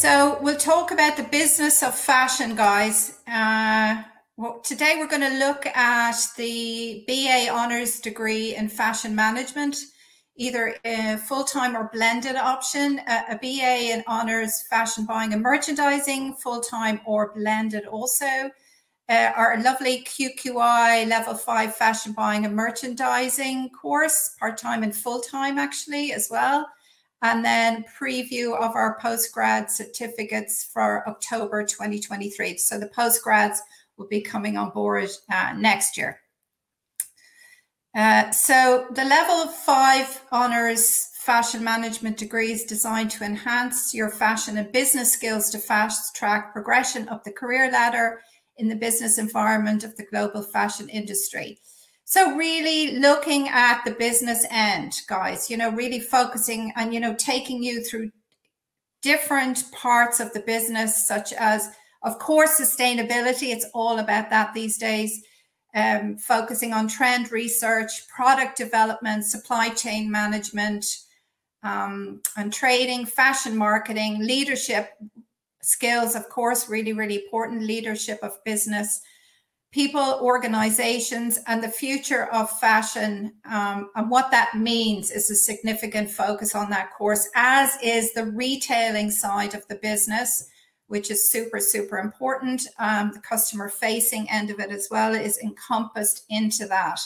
So we'll talk about the business of fashion, guys. Well, today we're going to look at the BA Honours degree in fashion management, either a full-time or blended option, a BA in Honours fashion buying and merchandising, full-time or blended also. Our lovely QQI level 5 fashion buying and merchandising course, part-time and full-time actually as well. And then preview of our postgrad certificates for October 2023. So the postgrads will be coming on board next year. So the level 5 honours fashion management degree is designed to enhance your fashion and business skills to fast track progression up the career ladder in the business environment of the global fashion industry. So really looking at the business end, guys, you know, really focusing on, you know, taking you through different parts of the business, such as, of course, sustainability. It's all about that these days. Focusing on trend research, product development, supply chain management, and trading, fashion marketing, leadership skills, of course, really, really important, leadership of business, people, organizations, and the future of fashion, and what that means is a significant focus on that course, as is the retailing side of the business, which is super, super important. The customer facing end of it as well is encompassed into that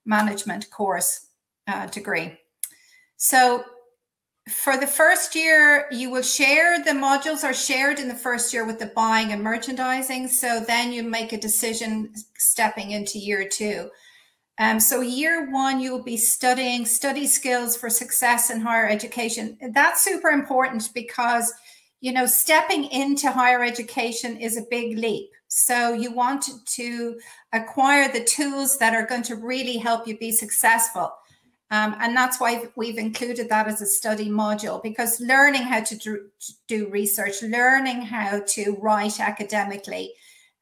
management course degree. So for the first year, you will share, the modules are shared in the first year with the buying and merchandising. So then you make a decision stepping into year 2. So year 1, you will be studying study skills for success in higher education. That's super important because, you know, stepping into higher education is a big leap. So you want to acquire the tools that are going to really help you be successful. And that's why we've included that as a study module, because learning how to do research, learning how to write academically,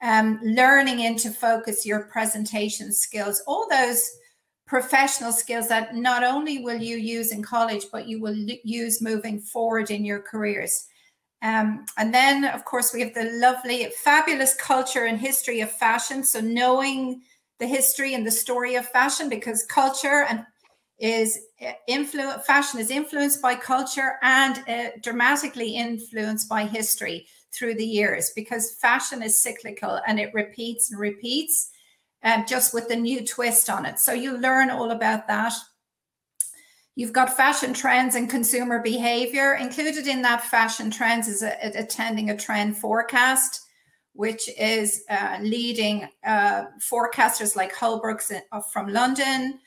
learning into focus your presentation skills, all those professional skills that not only will you use in college, but you will use moving forward in your careers. And then, of course, we have the lovely, fabulous culture and history of fashion. So knowing the history and the story of fashion, because culture and fashion is influenced by culture and dramatically influenced by history through the years, because fashion is cyclical and it repeats and repeats, just with a new twist on it. So you learn all about that. You've got fashion trends and consumer behavior. Included in that fashion trends is attending a trend forecast, which is leading forecasters like Holbrooks from London.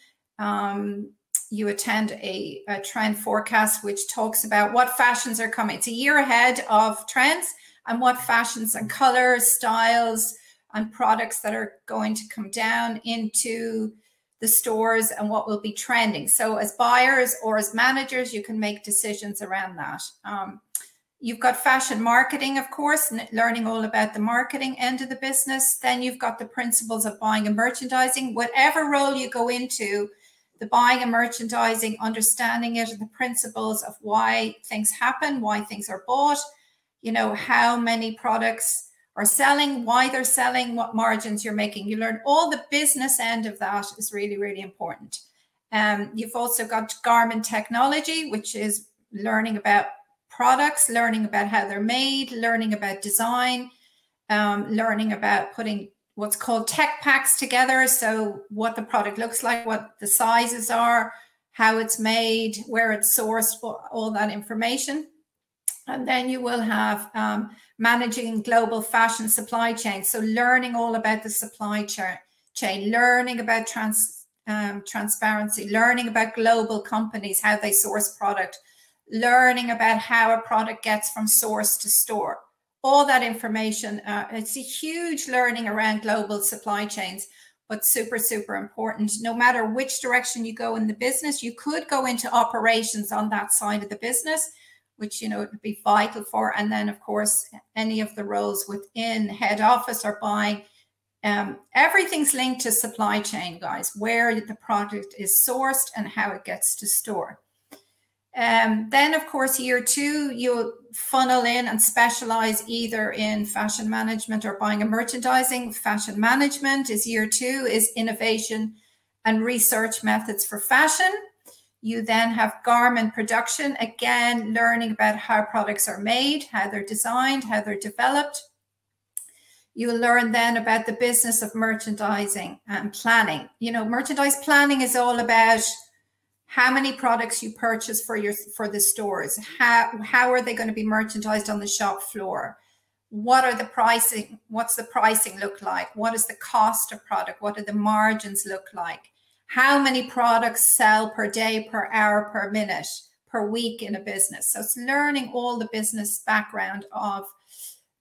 You attend a trend forecast, which talks about what fashions are coming. It's a year ahead of trends and what fashions and colors, styles, and products that are going to come down into the stores and what will be trending. So as buyers or as managers, you can make decisions around that. You've got fashion marketing, of course, learning all about the marketing end of the business. Then you've got the principles of buying and merchandising. Whatever role you go into, the buying and merchandising, understanding it, the principles of why things happen, why things are bought, you know, how many products are selling, why they're selling, what margins you're making. You learn all the business end of that is really, really important. You've also got garment technology, which is learning about products, learning about how they're made, learning about design, learning about putting what's called tech packs together. So what the product looks like, what the sizes are, how it's made, where it's sourced, all that information. And then you will have managing global fashion supply chain. So learning all about the supply chain, learning about transparency, learning about global companies, how they source product, learning about how a product gets from source to store. All that information, it's a huge learning around global supply chains, but super, super important. No matter which direction you go in the business, you could go into operations on that side of the business, which, you know, it would be vital for. And then, of course, any of the roles within head office or buying, everything's linked to supply chain, guys, where the product is sourced and how it gets to store. Then, of course, year 2, you'll funnel in and specialize either in fashion management or buying and merchandising. Fashion management is year 2, is innovation and research methods for fashion. You then have garment production, again, learning about how products are made, how they're designed, how they're developed. You'll learn then about the business of merchandising and planning. You know, merchandise planning is all about how many products you purchase for the stores. How are they going to be merchandised on the shop floor? What are the pricing? What's the pricing look like? What is the cost of product? What do the margins look like? How many products sell per day, per hour, per minute, per week in a business? So it's learning all the business background of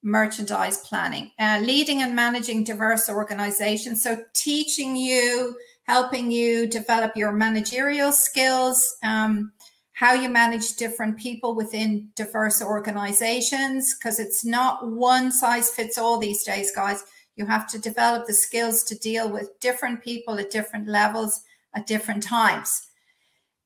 merchandise planning. Leading and managing diverse organizations. So teaching you, helping you develop your managerial skills, how you manage different people within diverse organizations, because it's not one size fits all these days, guys. You have to develop the skills to deal with different people at different levels at different times.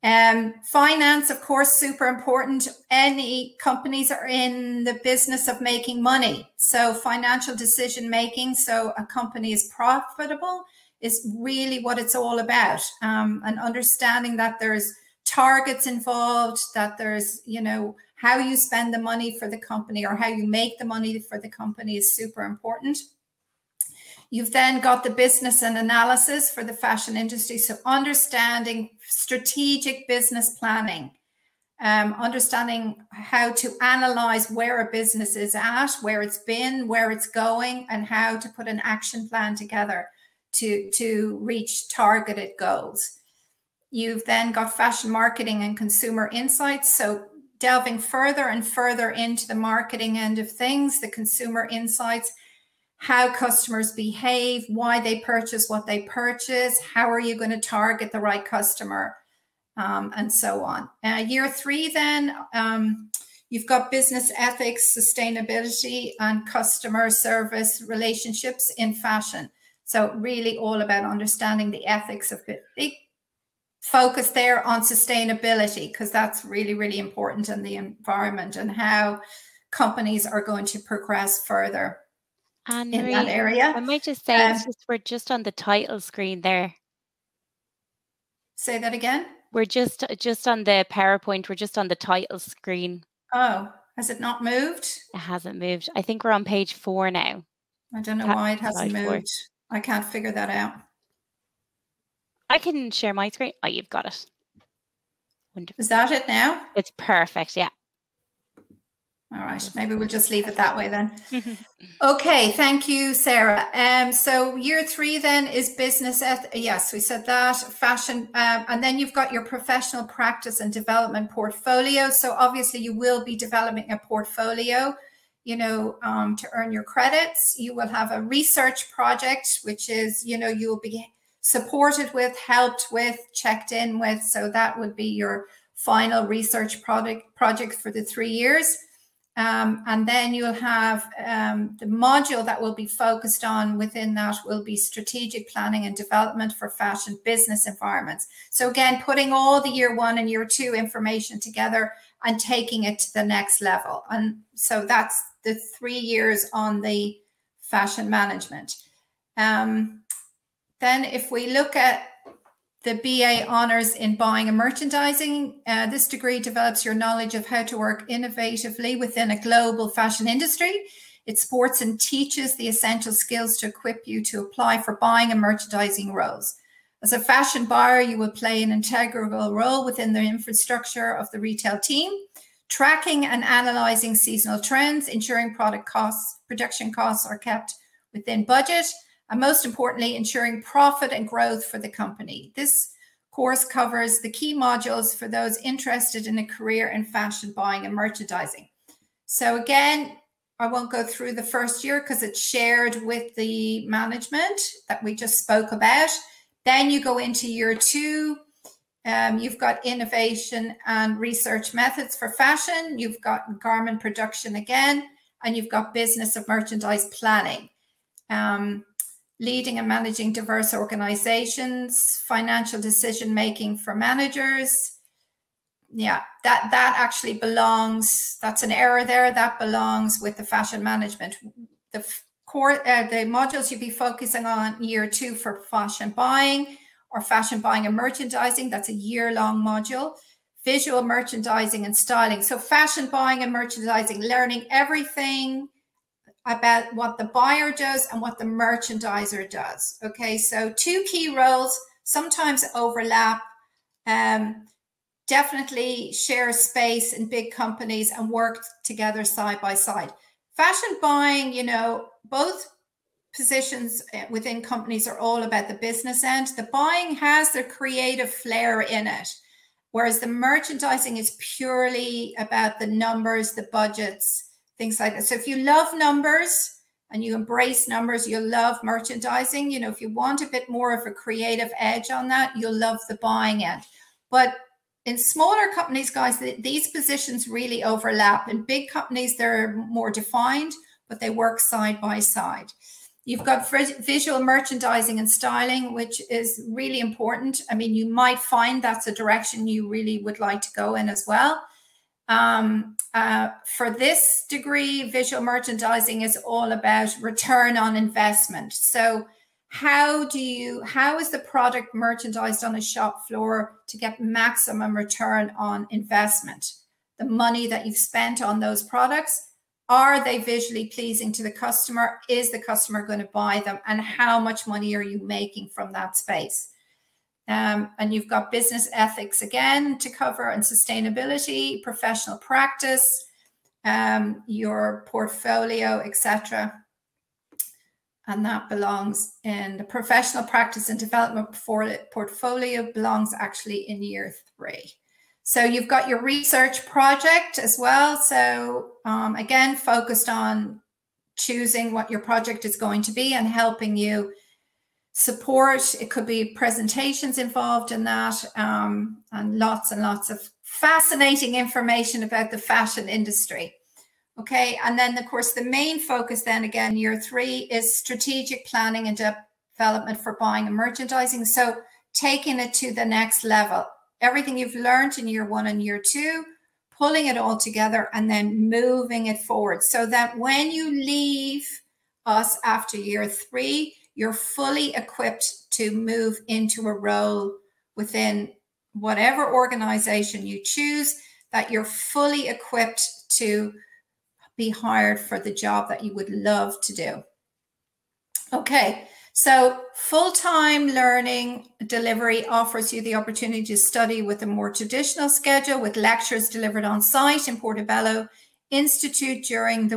Finance, of course, super important. Any companies are in the business of making money. So financial decision making, so a company is profitable, is really what it's all about. And understanding that there's targets involved, that there's, you know, how you spend the money for the company or how you make the money for the company is super important. You've then got the business and analysis for the fashion industry. So understanding strategic business planning, understanding how to analyze where a business is at, where it's been, where it's going, and how to put an action plan together to reach targeted goals. You've then got fashion marketing and consumer insights. So delving further and further into the marketing end of things, the consumer insights, how customers behave, why they purchase what they purchase, how are you going to target the right customer, and so on. Year 3 then, you've got business ethics, sustainability, and customer service relationships in fashion. So really all about understanding the ethics of it. Big focus there on sustainability, because that's really, really important in the environment and how companies are going to progress further in that area. I might just say, we're just on the title screen there. Say that again? We're just on the PowerPoint. We're just on the title screen. Oh, has it not moved? It hasn't moved. I think we're on page 4 now. I don't know why it hasn't moved. I can't figure that out. I can share my screen. Oh, you've got it. Wonderful. Is that it now? It's perfect, yeah. All right, maybe we'll just leave it that way then. Okay, thank you, Sarah. So year 3 then is business. Yes, we said that. Fashion, and then you've got your professional practice and development portfolio. So obviously you will be developing a portfolio, you know, to earn your credits. You will have a research project, which is, you know, you'll be supported with, helped with, checked in with. So that would be your final research project for the 3 years. And then you'll have the module that will be focused on within that will be strategic planning and development for fashion business environments. So again, putting all the year 1 and year 2 information together and taking it to the next level. And so that's the 3 years on the fashion management. Then if we look at the BA Honours in Buying and Merchandising, this degree develops your knowledge of how to work innovatively within a global fashion industry. It supports and teaches the essential skills to equip you to apply for buying and merchandising roles. As a fashion buyer, you will play an integral role within the infrastructure of the retail team, tracking and analysing seasonal trends, ensuring production costs are kept within budget, and most importantly, ensuring profit and growth for the company. This course covers the key modules for those interested in a career in fashion buying and merchandising. So again, I won't go through the first year because it's shared with the management that we just spoke about. Then you go into year 2. You've got innovation and research methods for fashion. You've got garment production again, and you've got business of merchandise planning. Leading and managing diverse organizations, financial decision-making for managers, yeah, that actually belongs, that's an error there. That belongs with the fashion management. The modules you'd be focusing on year 2 for fashion buying or fashion buying and merchandising, that's a year-long module. Visual merchandising and styling. So fashion buying and merchandising, learning everything about what the buyer does and what the merchandiser does. Okay, so 2 key roles, sometimes overlap, definitely share space in big companies and work together side by side. Fashion buying, you know, both positions within companies are all about the business end. The buying has the creative flair in it, whereas the merchandising is purely about the numbers, the budgets, things like that. So if you love numbers and you embrace numbers, you'll love merchandising. You know, if you want a bit more of a creative edge on that, you'll love the buying end. But in smaller companies, guys, these positions really overlap. In big companies, they're more defined, but they work side by side. You've got visual merchandising and styling, which is really important. I mean, you might find that's a direction you really would like to go in as well. For this degree, visual merchandising is all about return on investment. So how is the product merchandised on a shop floor to get maximum return on investment? The money that you've spent on those products, are they visually pleasing to the customer? Is the customer going to buy them? And how much money are you making from that space? And you've got business ethics again to cover, and sustainability, professional practice, your portfolio, etc. And that belongs in the professional practice and development portfolio belongs actually in year 3. So you've got your research project as well. So again, focused on choosing what your project is going to be and helping you support. It could be presentations involved in that, and lots of fascinating information about the fashion industry. Okay, and then of course the main focus then again, year 3 is strategic planning and development for buying and merchandising. So taking it to the next level. Everything you've learned in year 1 and year 2, pulling it all together and then moving it forward so that when you leave us after year 3, you're fully equipped to move into a role within whatever organization you choose, that you're fully equipped to be hired for the job that you would love to do. Okay. So full-time learning delivery offers you the opportunity to study with a more traditional schedule with lectures delivered on site in Portobello Institute during the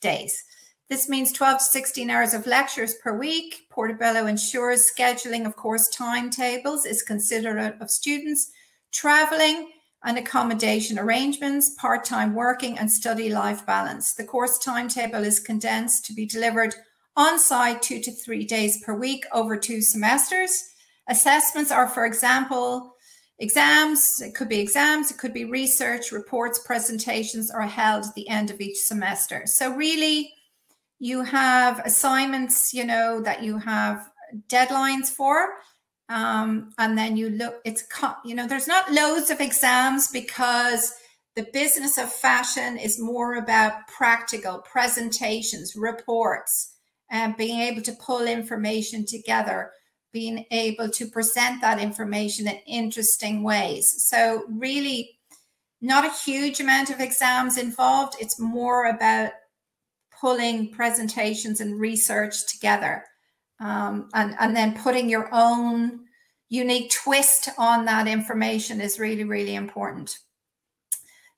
days. This means 12 to 16 hours of lectures per week. Portobello ensures scheduling of course timetables is considerate of students traveling and accommodation arrangements, part-time working and study life balance. The course timetable is condensed to be delivered on-site 2 to 3 days per week over 2 semesters. Assessments are, for example, exams. It could be research, reports, presentations are held at the end of each semester. So really, you have assignments, you know, that you have deadlines for. And then you look, there's not loads of exams because the business of fashion is more about practical presentations, reports, and being able to pull information together, being able to present that information in interesting ways. So really not a huge amount of exams involved. It's more about pulling presentations and research together, and then putting your own unique twist on that information is really, really important.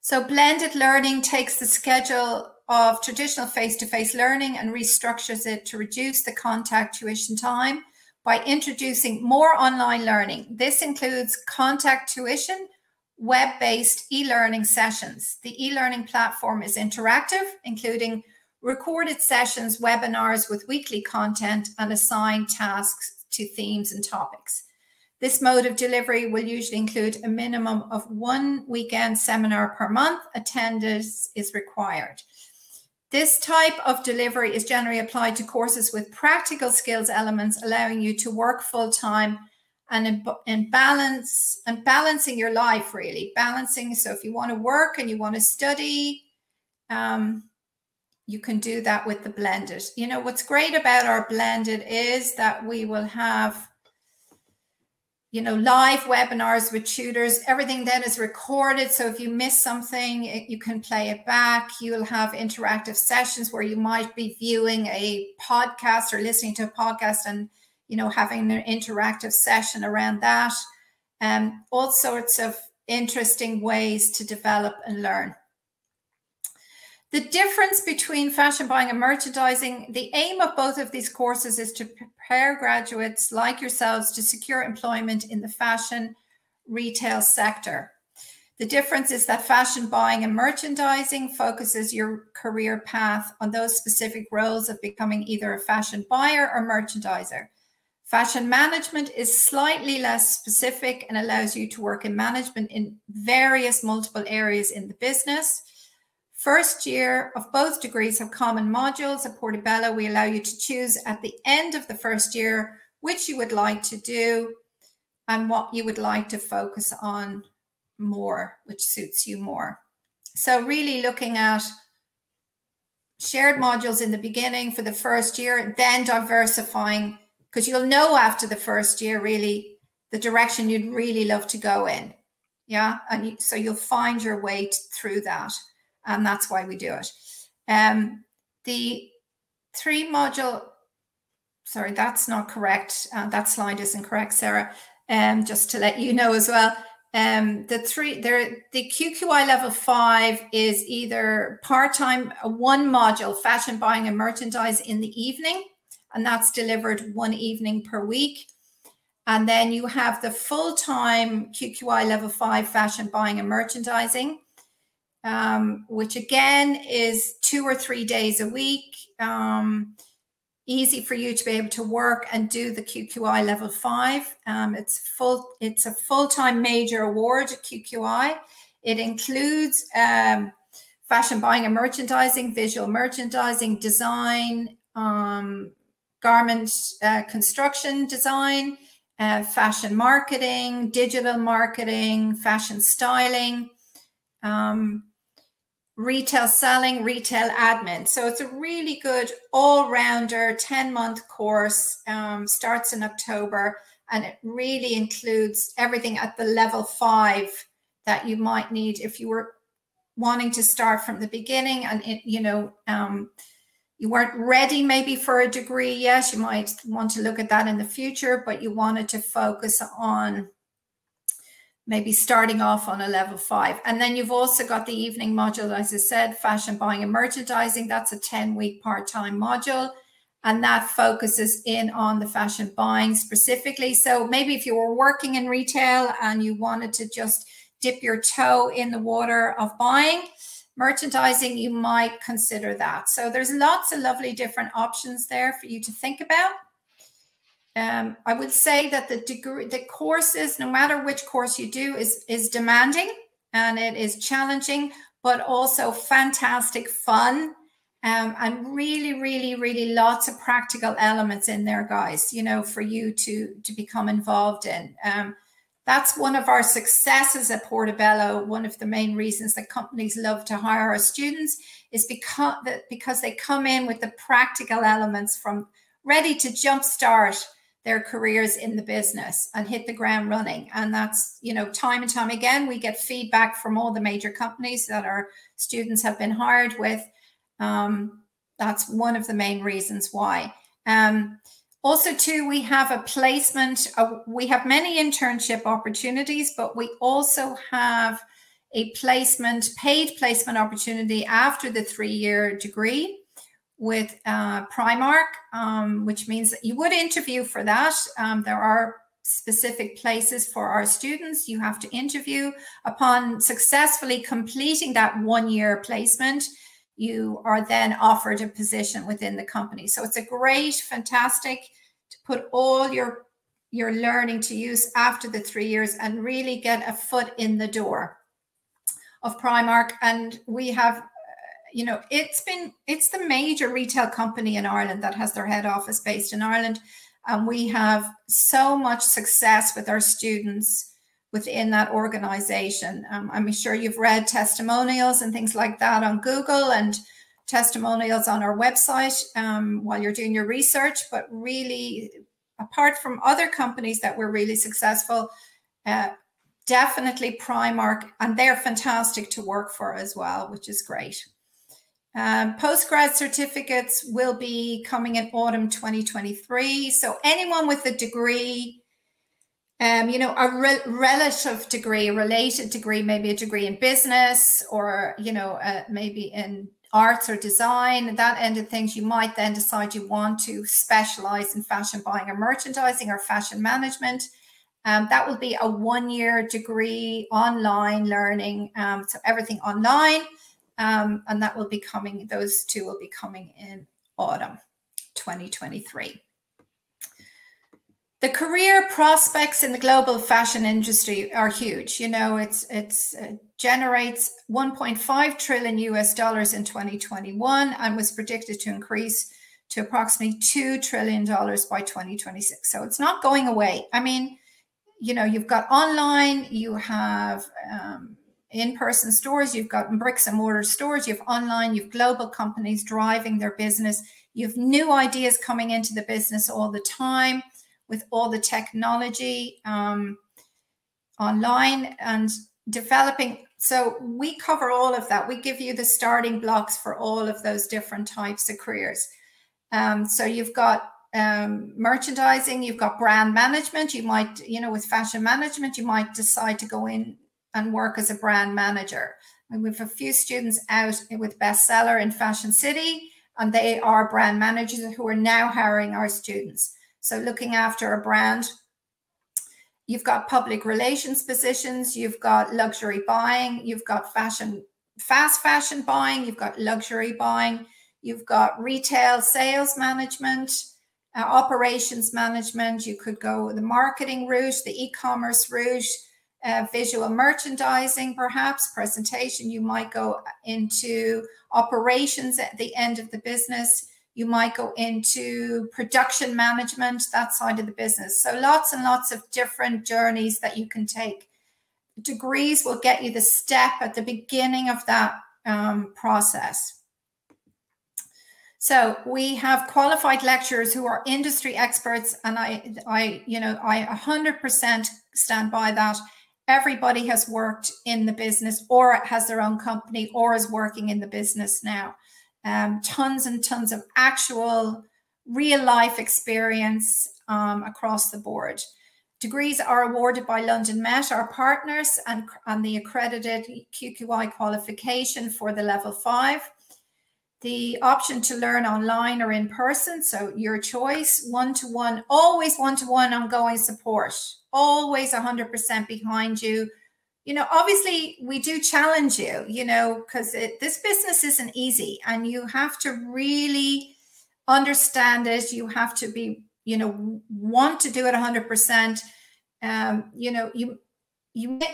So blended learning takes the schedule of traditional face-to-face learning and restructures it to reduce the contact tuition time by introducing more online learning. This includes contact tuition, web-based e-learning sessions. The e-learning platform is interactive, including recorded sessions, webinars with weekly content, and assigned tasks to themes and topics. This mode of delivery will usually include a minimum of 1 weekend seminar per month. Attendance is required. This type of delivery is generally applied to courses with practical skills elements, allowing you to work full-time and in balance, and balancing your life, really balancing. So if you want to work and you want to study, you can do that with the blended. You know, what's great about our blended is that we will have, you know, live webinars with tutors. Everything then is recorded. So if you miss something, you can play it back. You'll have interactive sessions where you might be viewing a podcast or listening to a podcast and, you know, having an interactive session around that. All sorts of interesting ways to develop and learn. The difference between fashion buying and merchandising, the aim of both of these courses is to prepare graduates like yourselves to secure employment in the fashion retail sector. The difference is that fashion buying and merchandising focuses your career path on those specific roles of becoming either a fashion buyer or merchandiser. Fashion management is slightly less specific and allows you to work in management in various multiple areas in the business. First year of both degrees have common modules. At Portobello, we allow you to choose at the end of the first year which you would like to do and what you would like to focus on more, which suits you more. So really looking at shared modules in the beginning for the first year, then diversifying, because you'll know after the first year really the direction you'd really love to go in. Yeah, and so you'll find your way through that. And that's why we do it. The 3-module, sorry, that's not correct. That slide isn't correct, Sarah. Just to let you know as well. The QQI level 5 is either part-time, 1 module, fashion buying and merchandise in the evening, and that's delivered 1 evening per week. And then you have the full-time QQI level 5 fashion buying and merchandising, which again is 2 or 3 days a week. Easy for you to be able to work and do the QQI level 5. It's a full-time major award at QQI. It includes fashion buying and merchandising, visual merchandising, design, garment construction design, fashion marketing, digital marketing, fashion styling, retail selling, retail admin. So it's a really good all-rounder 10-month course, starts in October, and it really includes everything at the level 5 that you might need if you were wanting to start from the beginning and you weren't ready maybe for a degree yet. You might want to look at that in the future, but you wanted to focus on maybe starting off on a level 5. And then you've also got the evening module, as I said, fashion buying and merchandising. That's a 10-week part-time module, and that focuses in on the fashion buying specifically. So maybe if you were working in retail and you wanted to just dip your toe in the water of buying, merchandising, you might consider that. So there's lots of lovely different options there for you to think about. I would say that the courses, no matter which course you do, is demanding and it is challenging, but also fantastic fun, and really, really, really lots of practical elements in there, guys, you know, for you to become involved in. That's one of our successes at Portobello. One of the main reasons that companies love to hire our students is because they come in with the practical elements from ready to jumpstart their careers in the business and hit the ground running. And that's, you know, time and time again, we get feedback from all the major companies that our students have been hired with. That's one of the main reasons why. Also, too, we have a placement. We have many internship opportunities, but we also have a paid placement opportunity after the 3-year degree with Primark, which means that you would interview for that. There are specific places for our students. You have to interview. Upon successfully completing that 1-year placement, you are then offered a position within the company. So it's a great, fantastic to put all your learning to use after the 3 years and really get a foot in the door of Primark. And we have, you know, it's the major retail company in Ireland that has their head office based in Ireland. And we have so much success with our students within that organization. I'm sure you've read testimonials and things like that on Google and testimonials on our website while you're doing your research. But really, apart from other companies that were really successful, definitely Primark, and they're fantastic to work for as well, which is great. Postgrad certificates will be coming in autumn 2023. So anyone with a degree, you know, a relative degree, a related degree, maybe a degree in business or, you know, maybe in arts or design, that end of things, you might then decide you want to specialize in fashion buying or merchandising or fashion management. That will be a 1-year degree, online learning, so everything online. And that will be coming, those two will be coming in autumn 2023. The career prospects in the global fashion industry are huge. You know, it generates $1.5 trillion US in 2021 and was predicted to increase to approximately $2 trillion by 2026. So it's not going away. I mean, you know, you've got online, you have in-person stores, you've got bricks and mortar stores, you have online, you have global companies driving their business, you have new ideas coming into the business all the time with all the technology online and developing. So we cover all of that. We give you the starting blocks for all of those different types of careers. So you've got merchandising, you've got brand management. You might, you know, with fashion management, you might decide to go in and work as a brand manager. And we have a few students out with Bestseller in Fashion City, and they are brand managers who are now hiring our students. So looking after a brand. You've got public relations positions, you've got luxury buying, you've got fast fashion buying, you've got luxury buying, you've got retail sales management, operations management. You could go the marketing route, the e-commerce route, visual merchandising, perhaps presentation. You might go into operations at the end of the business. You might go into production management, that side of the business. So lots and lots of different journeys that you can take. Degrees will get you the step at the beginning of that process. So we have qualified lecturers who are industry experts, and I 100% stand by that. Everybody has worked in the business or has their own company or is working in the business now. Tons and tons of actual real life experience across the board. Degrees are awarded by London Met, our partners, and the accredited QQI qualification for the level 5. The option to learn online or in person, so your choice. One-to-one, always one-to-one ongoing support, always 100% behind you. You know, obviously we do challenge you, you know, because this business isn't easy and you have to really understand it. You have to be, you know, want to do it 100%. You know,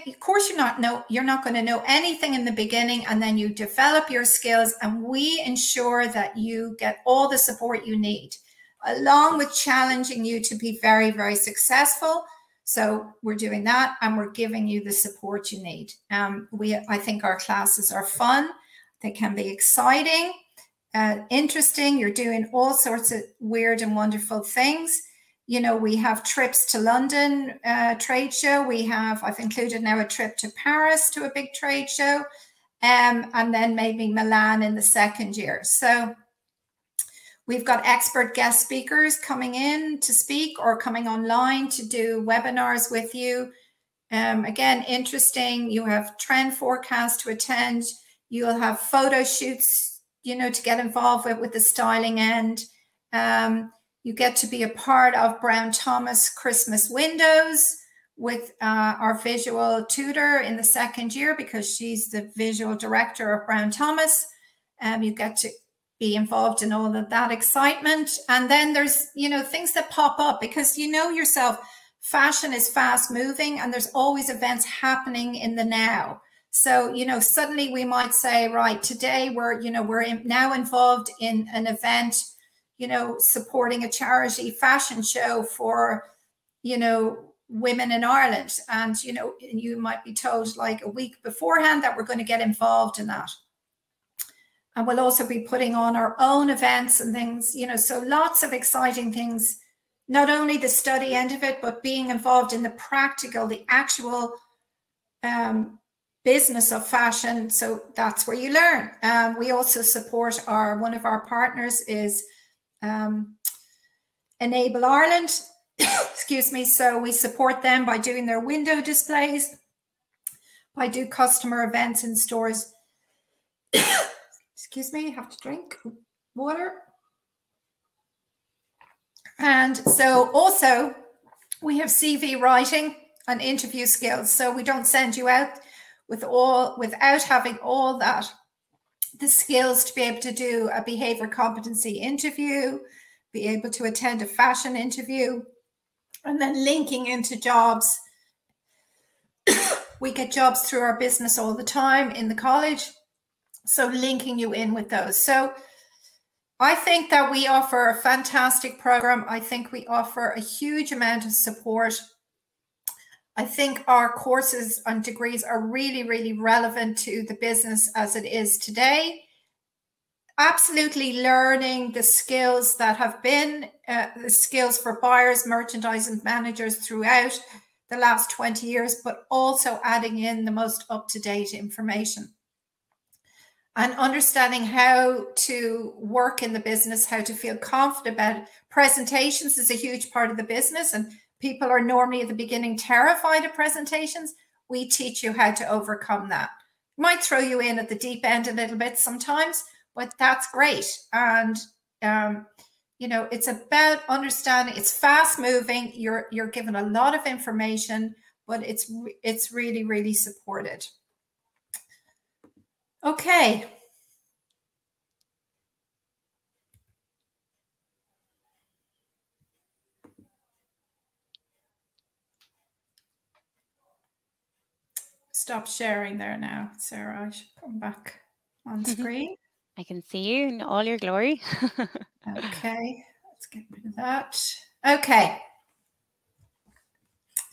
of course you're not going to know anything in the beginning, and then you develop your skills, and we ensure that you get all the support you need, along with challenging you to be very, very successful. So we're doing that, and we're giving you the support you need. I think our classes are fun. They can be exciting, interesting. You're doing all sorts of weird and wonderful things. You know, we have trips to London trade show. I've included now a trip to Paris to a big trade show, and then maybe Milan in the second year. So we've got expert guest speakers coming in to speak or coming online to do webinars with you. Again, interesting. You have trend forecasts to attend. You'll have photo shoots, you know, to get involved with the styling end. You get to be a part of Brown Thomas Christmas Windows with our visual tutor in the second year, because she's the visual director of Brown Thomas. You get to be involved in all of that excitement. And then there's, you know, things that pop up, because you know yourself, fashion is fast moving and there's always events happening in the now. So, you know, suddenly we might say, right, today we're now involved in an event, you know, supporting a charity fashion show for, you know, women in Ireland. And, you know, you might be told like a week beforehand that we're going to get involved in that. And we'll also be putting on our own events and things, you know, so lots of exciting things, not only the study end of it, but being involved in the practical, the actual business of fashion. So that's where you learn. We also support one of our partners is Enable Ireland. Excuse me. So we support them by doing their window displays, by do customer events in stores. Excuse me, I have to drink water. And so also we have CV writing and interview skills. So we don't send you out without having all that, the skills to be able to do a behavior competency interview, be able to attend a fashion interview, and then linking into jobs. We get jobs through our business all the time in the college. So linking you in with those. So I think that we offer a fantastic program. I think we offer a huge amount of support. I think our courses and degrees are really, really relevant to the business as it is today. Absolutely learning the skills that have been the skills for buyers, merchandising managers throughout the last 20 years, but also adding in the most up-to-date information. And understanding how to work in the business, how to feel confident about it. Presentations is a huge part of the business, and people are normally at the beginning terrified of presentations. We teach you how to overcome that. Might throw you in at the deep end a little bit sometimes, but that's great. And you know, it's about understanding. It's fast moving. You're given a lot of information, but it's really, really supported. Okay. Stop sharing there now, Sarah. I should come back on screen. I can see you in all your glory. Okay, let's get rid of that. Okay.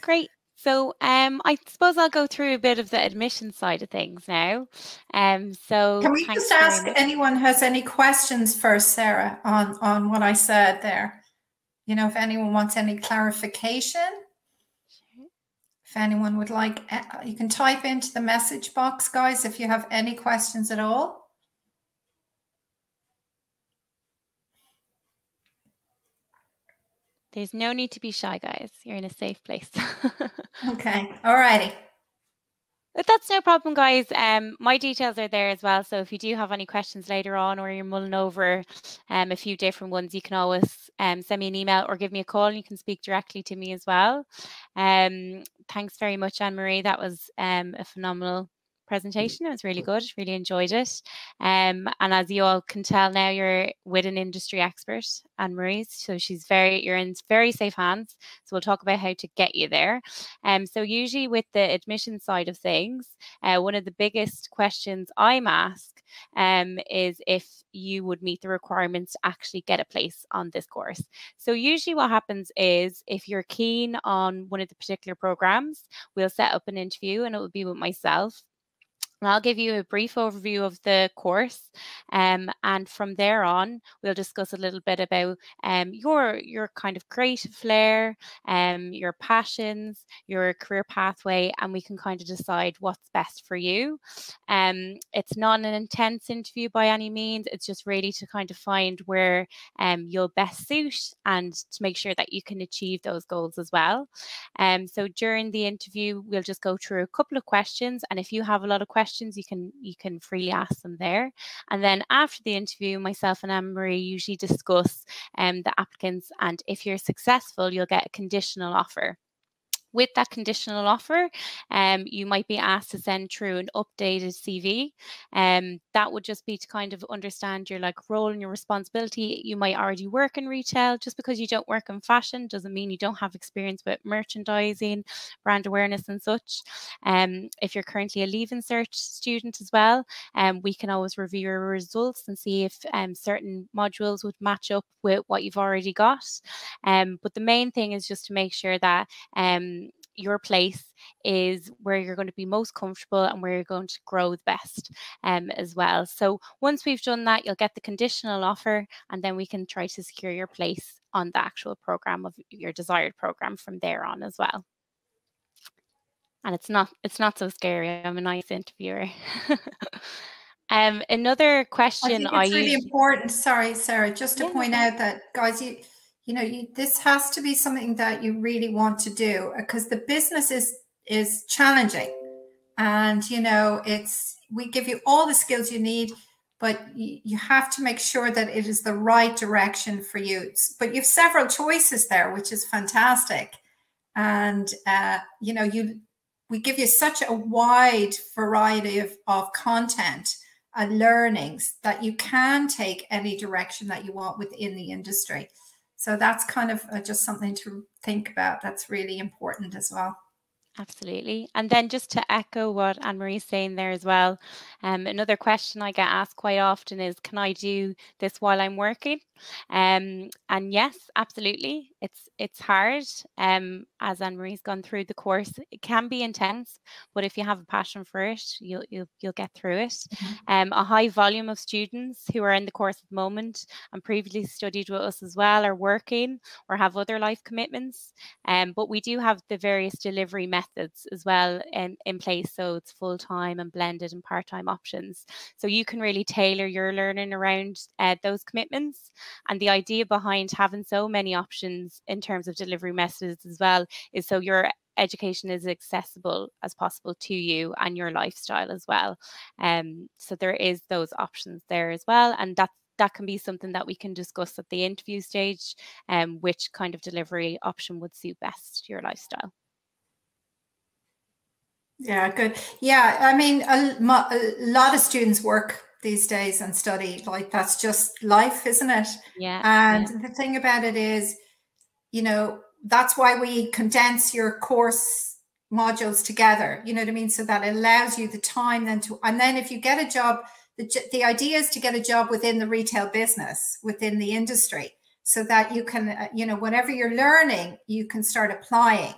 Great. So I suppose I'll go through a bit of the admission side of things now. So can we just ask anyone has any questions first, Sarah, on what I said there? You know, if anyone wants any clarification. Sure. If anyone would like, you can type into the message box, guys, if you have any questions at all. There's no need to be shy, guys. You're in a safe place. Okay. All righty. But that's no problem, guys. My details are there as well. So if you do have any questions later on, or you're mulling over a few different ones, you can always send me an email or give me a call, and you can speak directly to me as well. Thanks very much, Anne-Marie. That was a phenomenal presentation. It was really good. Really enjoyed it. And as you all can tell now, you're with an industry expert, Anne-Marie. So you're in very safe hands. So we'll talk about how to get you there. So usually with the admission side of things, one of the biggest questions I'm asked is if you would meet the requirements to actually get a place on this course. So usually what happens is if you're keen on one of the particular programs, we'll set up an interview, and it will be with myself. And I'll give you a brief overview of the course, and from there on, we'll discuss a little bit about your kind of creative flair, your passions, your career pathway, and we can kind of decide what's best for you. It's not an intense interview by any means. It's just really to kind of find where you'll best suit and to make sure that you can achieve those goals as well. So during the interview, we'll just go through a couple of questions, and if you have a lot of questions, you can freely ask them there. And then after the interview, myself and Anne-Marie usually discuss the applicants, and if you're successful, you'll get a conditional offer. With that conditional offer, you might be asked to send through an updated CV. That would just be to kind of understand your role and your responsibility. You might already work in retail. Just because you don't work in fashion doesn't mean you don't have experience with merchandising, brand awareness and such. If you're currently a Leaving Cert student as well, we can always review your results and see if certain modules would match up with what you've already got. But the main thing is just to make sure that your place is where you're going to be most comfortable and where you're going to grow the best as well. So once we've done that, you'll get the conditional offer, and then we can try to secure your place on the actual program of your desired program from there on as well. And it's not so scary. I'm a nice interviewer. Another question I think it's really important. Sorry, Sarah, just to point out that, guys, this has to be something that you really want to do, because the business is challenging, and we give you all the skills you need, but you have to make sure that it is the right direction for you. But you have several choices there, which is fantastic, and we give you such a wide variety of content and learnings that you can take any direction that you want within the industry. So that's kind of just something to think about. That's really important as well. Absolutely. And then just to echo what Anne-Marie's saying there as well, another question I get asked quite often is, can I do this while I'm working? And yes, absolutely. It's hard. As Anne-Marie's gone through the course, it can be intense, but if you have a passion for it, you'll get through it. A high volume of students who are in the course at the moment and previously studied with us as well are working or have other life commitments. But we do have the various delivery methods as well in place. So it's full-time and blended and part-time options. So you can really tailor your learning around those commitments. And the idea behind having so many options in terms of delivery methods as well is so your education is accessible as possible to you and your lifestyle as well. So there is those options there as well. And that can be something that we can discuss at the interview stage, which kind of delivery option would suit best your lifestyle. Yeah, good. Yeah, I mean, a lot of students work these days and study. That's just life, isn't it? Yeah. And the thing about it is, that's why we condense your course modules together, you know what I mean? So that it allows you the time then and then if you get a job, the idea is to get a job within the retail business, within the industry, so that you can, whatever you're learning, you can start applying.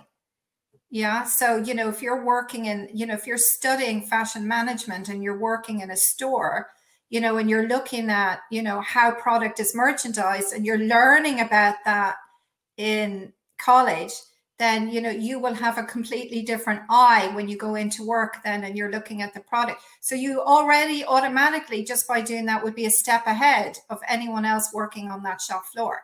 Yeah. So, if you're working in, if you're studying fashion management and you're working in a store, and you're looking at, how product is merchandised, and you're learning about that in college, then, you will have a completely different eye when you go into work then, and you're looking at the product. So you already automatically, just by doing that, would be a step ahead of anyone else working on that shop floor,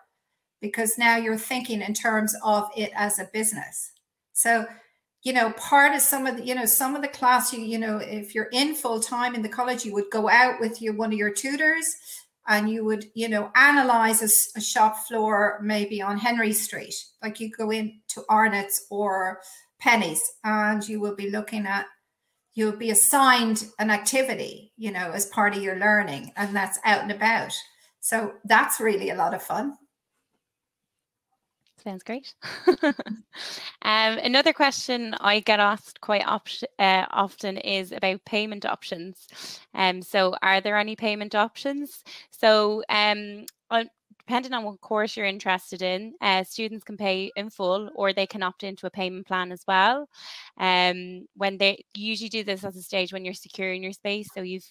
because now you're thinking in terms of it as a business. So, part of some of the class, if you're in full time in the college, you would go out with one of your tutors, and you would, analyze a shop floor maybe on Henry Street. Like you go into Arnott's or Penny's, and you will be looking at, you'll be assigned an activity, as part of your learning, and that's out and about. So that's really a lot of fun. Sounds great. Another question I get asked quite often is about payment options. So are there any payment options? So depending on what course you're interested in, students can pay in full, or they can opt into a payment plan as well. When they usually do this at a stage when you're securing your space, so you've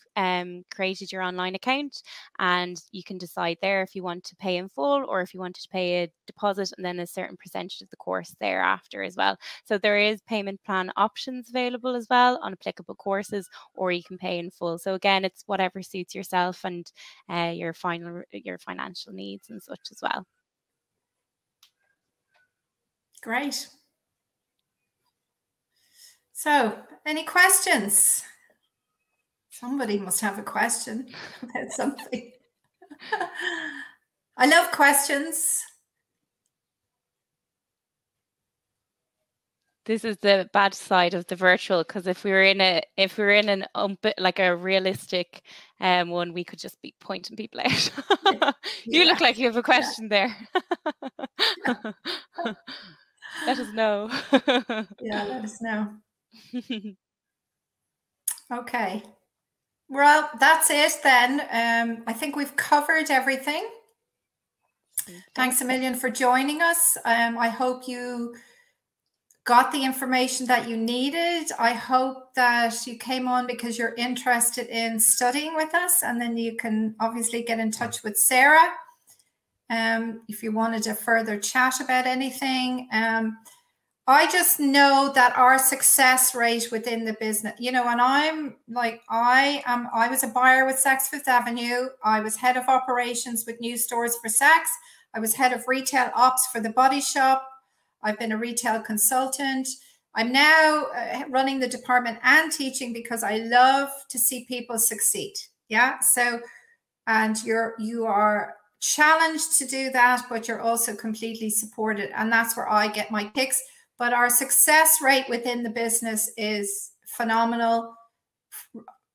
created your online account, and you can decide there if you want to pay in full or if you wanted to pay a deposit and then a certain percentage of the course thereafter as well. So there is payment plan options available as well on applicable courses, or you can pay in full. So again, it's whatever suits yourself and your financial needs and such as well. Great. So, any questions? Somebody must have a question about something. I love questions. this is the bad side of the virtual, because if we were in an like a realistic one, we could just be pointing people out. You look like you have a question there. Let us know. Yeah, let us know. Okay. Well, that's it then. I think we've covered everything. Thanks a million for joining us. I hope you got the information that you needed. I hope that you came on because you're interested in studying with us, and then you can obviously get in touch with Sarah if you wanted a further chat about anything. I just know that our success rate within the business, you know, and I'm like, I was a buyer with Saks Fifth Avenue. I was head of operations with new stores for Saks. I was head of retail ops for the Body Shop. I've been a retail consultant. I'm now running the department and teaching because I love to see people succeed. Yeah. So, and you are challenged to do that, but you're also completely supported. And that's where I get my kicks. But our success rate within the business is phenomenal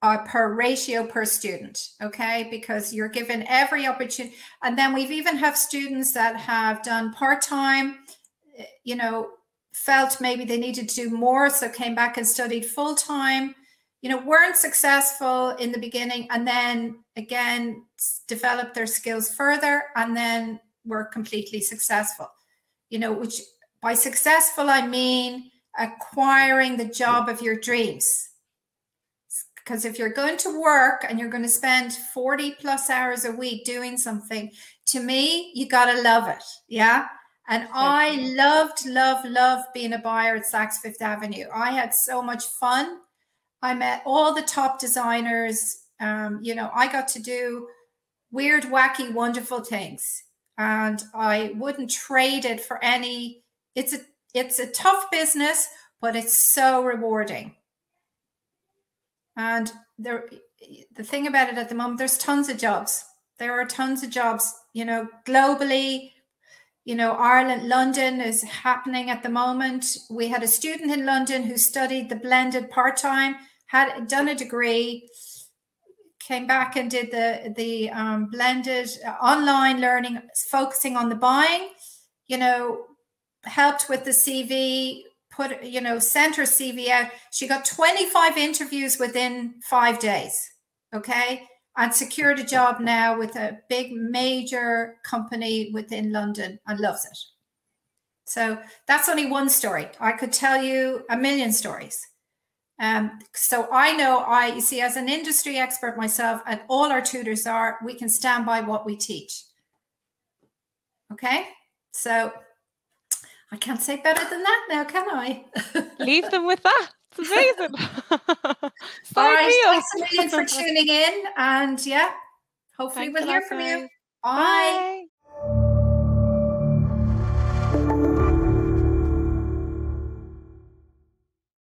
per ratio per student, okay? Because you're given every opportunity. And then we've even have students that have done part-time, you know, felt maybe they needed to do more, so came back and studied full-time, you know, weren't successful in the beginning, and then again, developed their skills further, and then were completely successful, you know, which by successful, I mean acquiring the job of your dreams. Because if you're going to work and you're going to spend 40 plus hours a week doing something, to me, you got to love it. Yeah. And I loved being a buyer at Saks Fifth Avenue. I had so much fun. I met all the top designers. You know, I got to do weird, wacky, wonderful things. And I wouldn't trade it for any. It's a tough business, but it's so rewarding. And the thing about it at the moment, there's tons of jobs. There are tons of jobs, you know, globally. You know, Ireland, London is happening at the moment. We had a student in London who studied the blended part-time, had done a degree, came back and did the blended online learning, focusing on the buying, you know, helped with the CV, put, you know, sent her CV out. She got 25 interviews within 5 days, okay? And secured a job now with a big major company within London and loves it. So that's only one story. I could tell you a million stories. So I know, you see, as an industry expert myself, and all our tutors are, we can stand by what we teach. Okay? So I can't say better than that now, can I? Leave them with that. It's amazing. All right, thanks a million for tuning in. And yeah, hopefully we'll hear from you. Bye. Bye.